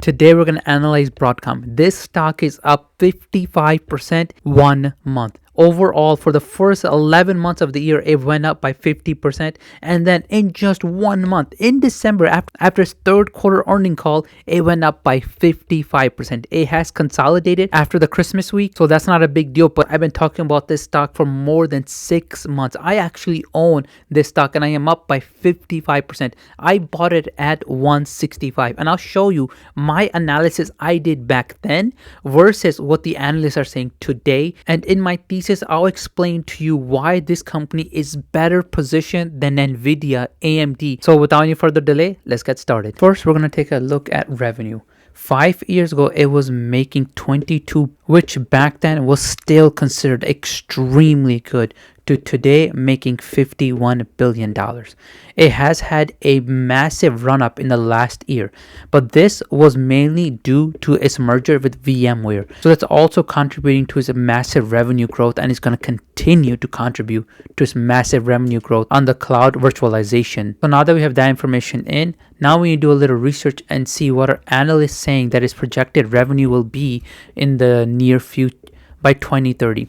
Today we're going to analyze Broadcom. This stock is up 55% 1 month. Overall, for the first 11 months of the year, it went up by 50%. And then in just 1 month, in December, after its third quarter earning call, it went up by 55%. It has consolidated after the Christmas week, so that's not a big deal. But I've been talking about this stock for more than 6 months. I actually own this stock and I am up by 55%. I bought it at 165. And I'll show you my analysis I did back then versus what the analysts are saying today. And in my thesis, I'll explain to you why this company is better positioned than Nvidia, AMD. So without any further delay, let's get started. First, we're going to take a look at revenue. 5 years ago, it was making 22, which back then was still considered extremely good, to today making $51 billion. It has had a massive run up in the last year, but this was mainly due to its merger with VMware. So that's also contributing to its massive revenue growth, and it's going to continue to contribute to its massive revenue growth on the cloud virtualization. So now that we have that information in, now we need to do a little research and see what our analysts saying that its projected revenue will be in the near future by 2030.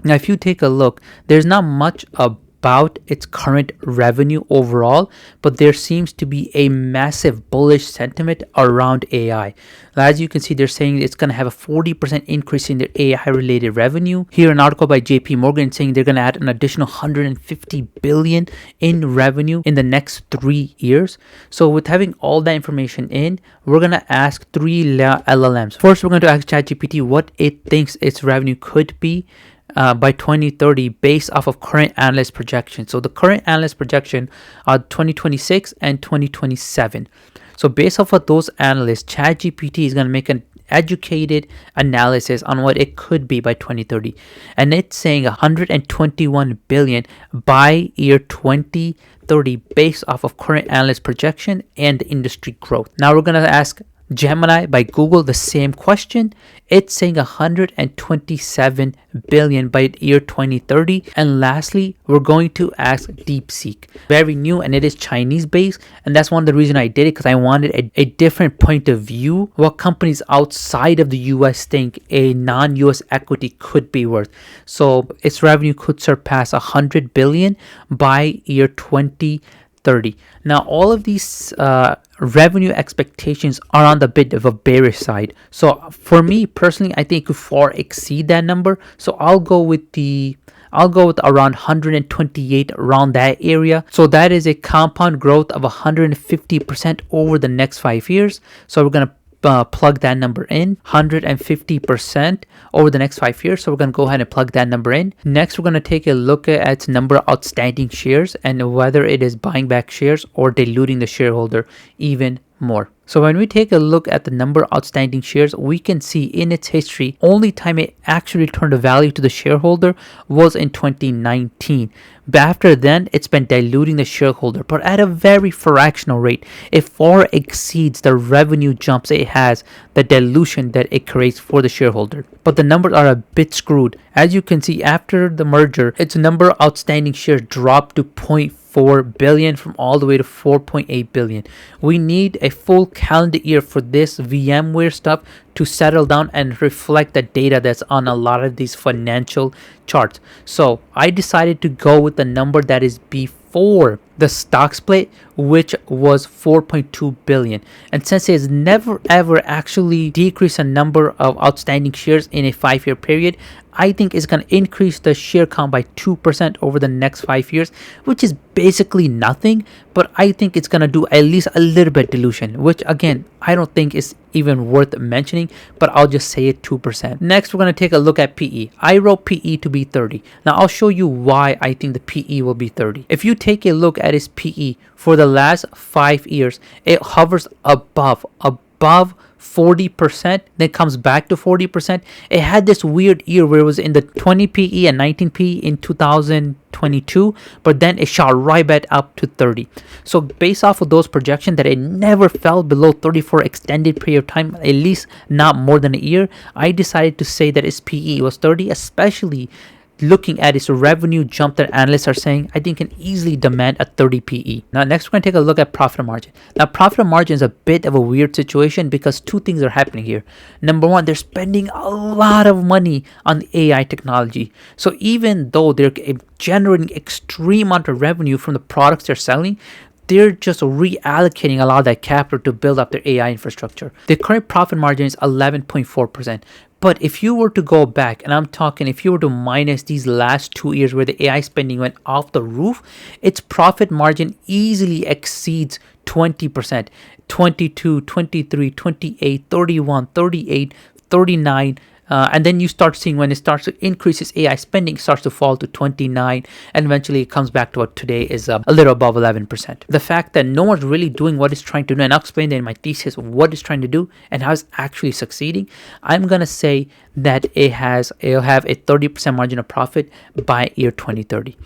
Now, if you take a look, there's not much about its current revenue overall, but there seems to be a massive bullish sentiment around AI. As you can see, they're saying it's going to have a 40% increase in their AI-related revenue. Here, an article by JP Morgan saying they're going to add an additional 150 billion in revenue in the next 3 years. So with having all that information in, we're going to ask 3 LLMs. First, we're going to ask ChatGPT what it thinks its revenue could be by 2030 based off of current analyst projections. So the current analyst projection are 2026 and 2027. So based off of those analysts, ChatGPT is going to make an educated analysis on what it could be by 2030. And it's saying 121 billion by year 2030 based off of current analyst projection and industry growth. Now we're going to ask Gemini by Google the same question. It's saying 127 billion by year 2030. And lastly, we're going to ask DeepSeek. Very new, and it is Chinese based, and that's one of the reasons I did it, because I wanted a different point of view, what companies outside of the US think a non-US equity could be worth. So its revenue could surpass 100 billion by year 2030. Now, all of these revenue expectations are on the bit of a bearish side. So for me personally, I think it could far exceed that number. So I'll go with around 128, around that area. So that is a compound growth of 150% over the next 5 years. So we're going to plug that number in, 150% over the next 5 years. So we're going to go ahead and plug that number in. Next, we're going to take a look at its number of outstanding shares and whether it is buying back shares or diluting the shareholder even more. So when we take a look at the number of outstanding shares, we can see in its history, only time it actually returned a value to the shareholder was in 2019. But after then, it's been diluting the shareholder, but at a very fractional rate. It far exceeds the revenue jumps it has, the dilution that it creates for the shareholder. But the numbers are a bit screwed. As you can see, after the merger, its number of outstanding shares dropped to 0.4 billion from all the way to 4.8 billion. We need a full calendar year for this VMware stuff to settle down and reflect the data that's on a lot of these financial charts. So I decided to go with the number that is before the stock split, which was 4.2 billion. And since it has never ever actually decreased the number of outstanding shares in a 5-year period, I think it's going to increase the share count by 2% over the next 5 years, which is basically nothing, but I think it's going to do at least a little bit dilution, which again, I don't think is even worth mentioning, but I'll just say it 2%. Next, we're going to take a look at PE. I wrote PE to be 30. Now, I'll show you why I think the PE will be 30. If you take a look at its PE for the last 5 years, it hovers above 40%, then comes back to 40%. It had this weird year where it was in the 20 PE and 19 PE in 2022, but then it shot right back up to 30. So based off of those projections that it never fell below 30 for an extended period of time, at least not more than a year, I decided to say that its PE was 30, especially looking at its revenue jump that analysts are saying, I think can easily demand a 30 PE. Now, next we're going to take a look at profit margin. Now, profit margin is a bit of a weird situation because two things are happening here. Number one, they're spending a lot of money on AI technology. So even though they're generating extreme amount of revenue from the products they're selling, they're just reallocating a lot of that capital to build up their AI infrastructure. The current profit margin is 11.4%. But if you were to go back, and I'm talking if you were to minus these last 2 years where the AI spending went off the roof, its profit margin easily exceeds 20%, 22, 23, 28, 31, 38, 39. And then you start seeing when it starts to increase its AI spending, starts to fall to 29, and eventually it comes back to what today is a little above 11%. The fact that no one's really doing what it's trying to do, and I'll explain that in my thesis what it's trying to do and how it's actually succeeding, I'm gonna say that it'll have a 30% margin of profit by year 2030.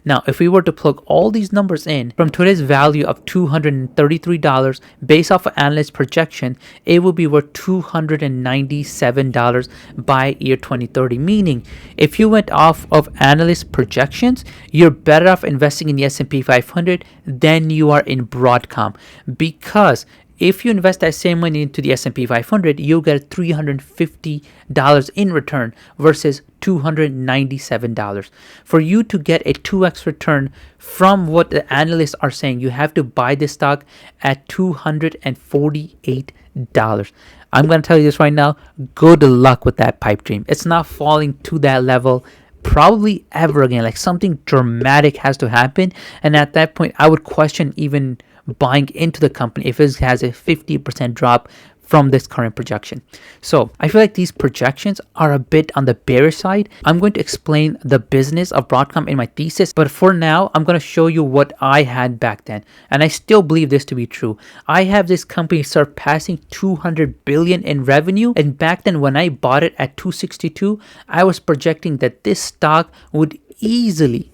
Now, if we were to plug all these numbers in from today's value of $233 based off of analyst projection, it will be worth $297 by year 2030. Meaning, if you went off of analyst projections, you're better off investing in the S&P 500 than you are in Broadcom, because if you invest that same money into the S&P 500, you'll get $350 in return versus $297. For you to get a 2x return from what the analysts are saying, you have to buy this stock at $248. I'm going to tell you this right now. Good luck with that pipe dream. It's not falling to that level probably ever again. Like, something dramatic has to happen. And at that point, I would question even buying into the company if it has a 50% drop from this current projection. So I feel like these projections are a bit on the bearish side. I'm going to explain the business of Broadcom in my thesis, but for now, I'm going to show you what I had back then. And I still believe this to be true. I have this company surpassing 200 billion in revenue. And back then when I bought it at 262, I was projecting that this stock would easily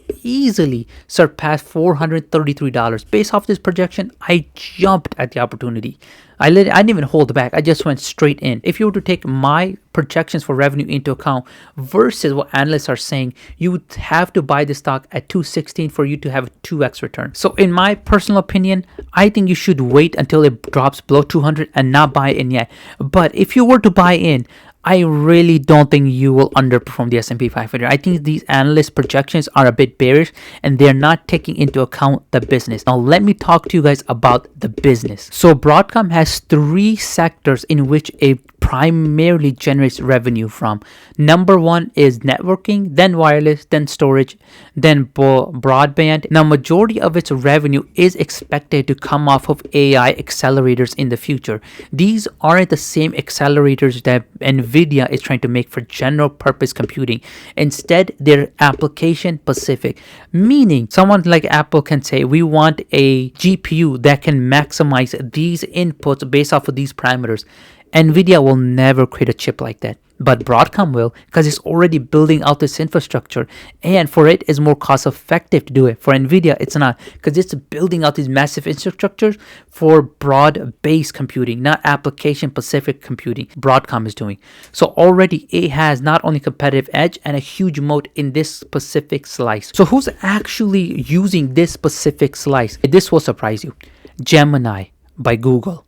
surpass $433. Based off this projection, I jumped at the opportunity. I didn't even hold back. I just went straight in. If you were to take my projections for revenue into account versus what analysts are saying, you would have to buy the stock at 216 for you to have a 2x return. So in my personal opinion, I think you should wait until it drops below 200 and not buy in yet. But if you were to buy in, I really don't think you will underperform the S&P 500. I think these analyst projections are a bit bearish and they're not taking into account the business. Now, let me talk to you guys about the business. So Broadcom has 3 sectors in which it primarily generates revenue from. Number one is networking, then wireless, then storage, then broadband. Now, majority of its revenue is expected to come off of AI accelerators in the future. These aren't the same accelerators that Nvidia is trying to make for general purpose computing. Instead, they're application specific, meaning someone like Apple can say, we want a GPU that can maximize these inputs based off of these parameters. Nvidia will never create a chip like that, but Broadcom will, because it's already building out this infrastructure, and for it is more cost effective to do it. For Nvidia, it's not, because it's building out these massive infrastructures for broad-based computing, not application-specific computing. Broadcom is doing so already. It has not only competitive edge and a huge moat in this specific slice. So who's actually using this specific slice? This will surprise you. Gemini by Google,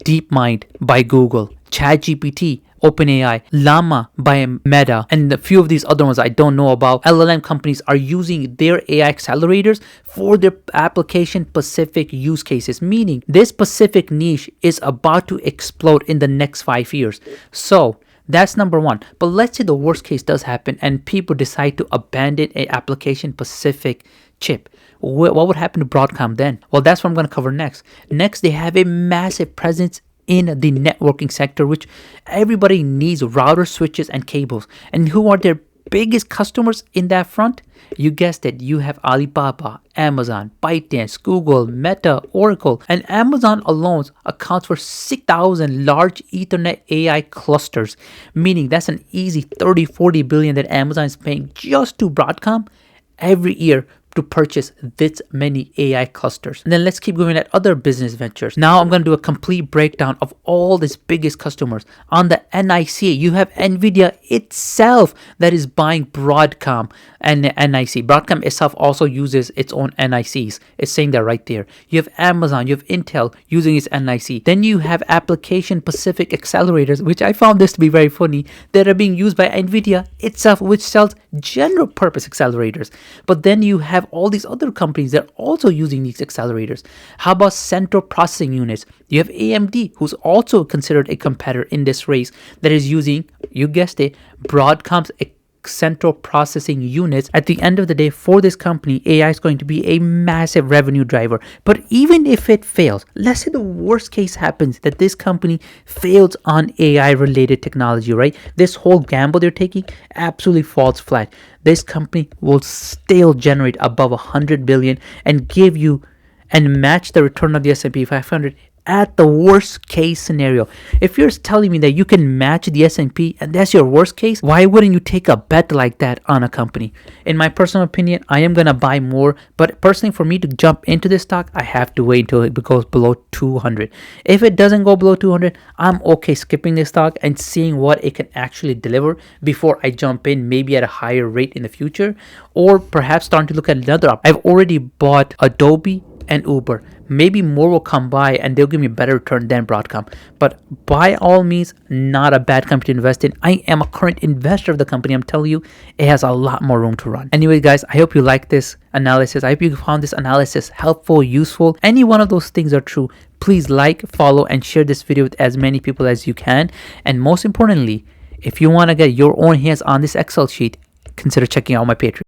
DeepMind by Google, ChatGPT, OpenAI, Llama by Meta, and a few of these other ones I don't know about. LLM companies are using their AI accelerators for their application-specific use cases, meaning this specific niche is about to explode in the next 5 years. So that's number one. But let's say the worst case does happen and people decide to abandon an application-specific chip. What would happen to Broadcom then? Well, that's what I'm going to cover next. Next, they have a massive presence in the networking sector, which everybody needs routers, switches, and cables. And who are their biggest customers in that front? You guessed it. You have Alibaba, Amazon, ByteDance, Google, Meta, Oracle. And Amazon alone accounts for 6,000 large Ethernet AI clusters, meaning that's an easy 30-40 billion that Amazon is paying just to Broadcom every year to purchase this many AI clusters. And then let's keep going at other business ventures. Now I'm going to do a complete breakdown of all these biggest customers. On the NIC, you have Nvidia itself that is buying Broadcom and NIC. Broadcom itself also uses its own NICs. It's saying that right there. You have Amazon, you have Intel using its NIC. Then you have application specific accelerators, which I found this to be very funny, that are being used by Nvidia itself, which sells general purpose accelerators. But then you have all these other companies that are also using these accelerators. How about central processing units? You have AMD, who's also considered a competitor in this race, that is using, you guessed it, Broadcom's central processing units. At the end of the day, for this company, AI is going to be a massive revenue driver. But even if it fails, let's say the worst case happens, that this company fails on AI related technology, right? This whole gamble they're taking absolutely falls flat. This company will still generate above 100 billion and give you and match the return of the S&P 500 at the worst case scenario. If you're telling me that you can match the S&P and that's your worst case, why wouldn't you take a bet like that on a company? In my personal opinion, I am going to buy more, but personally for me to jump into this stock, I have to wait until it goes below 200. If it doesn't go below 200, I'm okay skipping this stock and seeing what it can actually deliver before I jump in, maybe at a higher rate in the future, or perhaps starting to look at another option. I've already bought Adobe and Uber. Maybe more will come by and they'll give me a better return than Broadcom. But by all means, not a bad company to invest in. I am a current investor of the company. I'm telling you, it has a lot more room to run. Anyway, guys, I hope you like this analysis. I hope you found this analysis helpful, useful. Any one of those things are true. Please like, follow, and share this video with as many people as you can. And most importantly, if you want to get your own hands on this Excel sheet, consider checking out my Patreon.